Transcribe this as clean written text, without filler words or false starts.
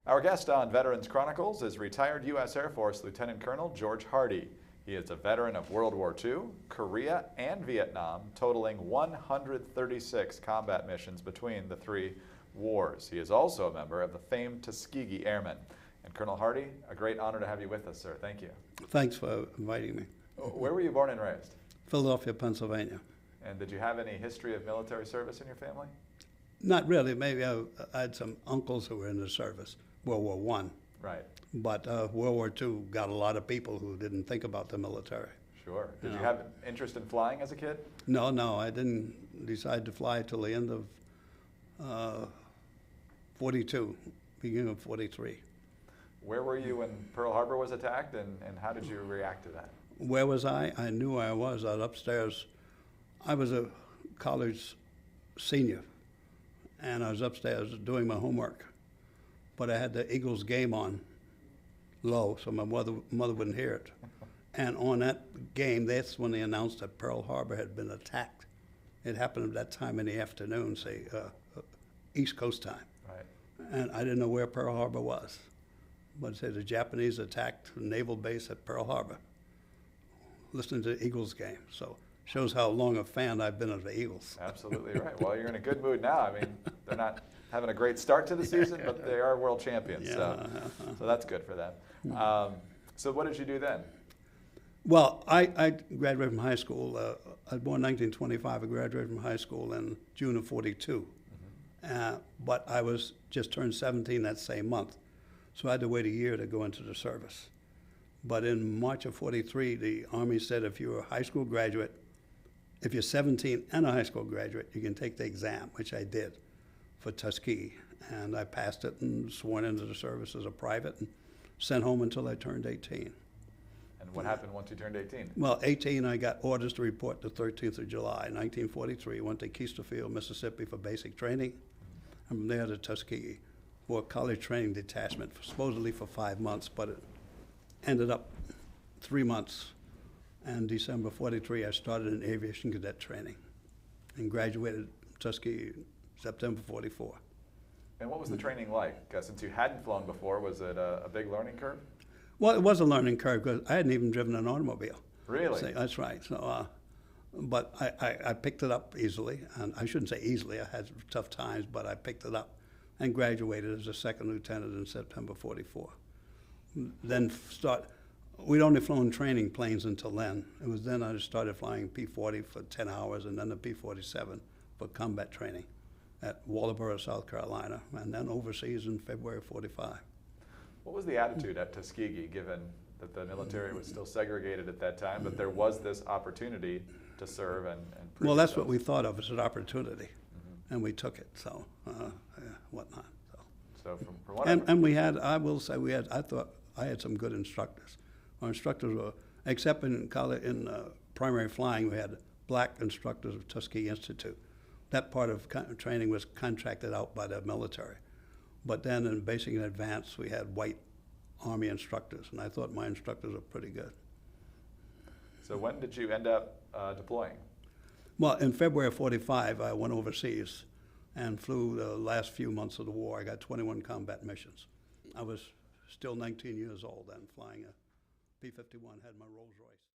Our guest on Veterans Chronicles is retired U.S. Air Force Lieutenant Colonel George Hardy. He is a veteran of World War II, Korea, and Vietnam, totaling 136 combat missions between the three wars. He is also a member of the famed Tuskegee Airmen. And Colonel Hardy, a great honor to have you with us, sir. Thank you. Thanks for inviting me. Where were you born and raised? Philadelphia, Pennsylvania. And did you have any history of military service in your family? Not really. Maybe I had some uncles who were in the service, World War One. Right. But World War II got a lot of people who didn't think about the military. Sure. Did you have interest in flying as a kid? No, I didn't decide to fly till the end of 42, beginning of 43. Where were you when Pearl Harbor was attacked, and how did you react to that? Where was I? I knew where I was. I was upstairs. I was a college senior, and I was upstairs doing my homework. But I had the Eagles game on low, so my mother wouldn't hear it. And on that game, that's when they announced that Pearl Harbor had been attacked. It happened at that time in the afternoon, say East Coast time. Right. And I didn't know where Pearl Harbor was. But it said the Japanese attacked a naval base at Pearl Harbor. Listening to the Eagles game. So shows how long a fan I've been of the Eagles. Absolutely right. Well, you're in a good mood now. I mean, they're not having a great start to the season, but they are world champions. Yeah. So that's good for them. So what did you do then? Well, I graduated from high school. I was born in 1925. I graduated from high school in June of 42. But I was just turned 17 that same month. So I had to wait a year to go into the service. But in March of 43, the Army said if you're a high school graduate, if you're 17 and a high school graduate, you can take the exam, which I did for Tuskegee. And I passed it and sworn into the service as a private and sent home until I turned 18. And what happened once you turned 18? Well, 18, I got orders to report the 13th of July, 1943. Went to Keesterfield, Mississippi for basic training. I'm there to Tuskegee for a college training detachment, supposedly for 5 months, but it ended up 3 months. And December 43, I started in aviation cadet training and graduated Tuskegee September 44. And what was the training like? Since you hadn't flown before, was it a big learning curve? Well, it was a learning curve because I hadn't even driven an automobile. Really? So, that's right. So, but I picked it up easily, and I shouldn't say easily. I had tough times, but I picked it up and graduated as a second lieutenant in September 44. Then we'd only flown training planes until then. It was then I started flying P-40 for 10 hours and then the P-47 for combat training at Waldoboro, South Carolina, and then overseas in February of 45. What was the attitude at Tuskegee, given that the military was still segregated at that time, but there was this opportunity to serve and prove Well, that's yourself? what we thought of as an opportunity, and we took it, so whatnot. So from what And we had, I will say, I thought I had some good instructors. Our instructors were, except in college, in primary flying, we had black instructors of Tuskegee Institute. That part of training was contracted out by the military. But then in basic and advanced, we had white Army instructors, and I thought my instructors were pretty good. So when did you end up deploying? Well, in February of 45, I went overseas and flew the last few months of the war. I got 21 combat missions. I was still 19 years old then, flying a P-51, had my Rolls Royce.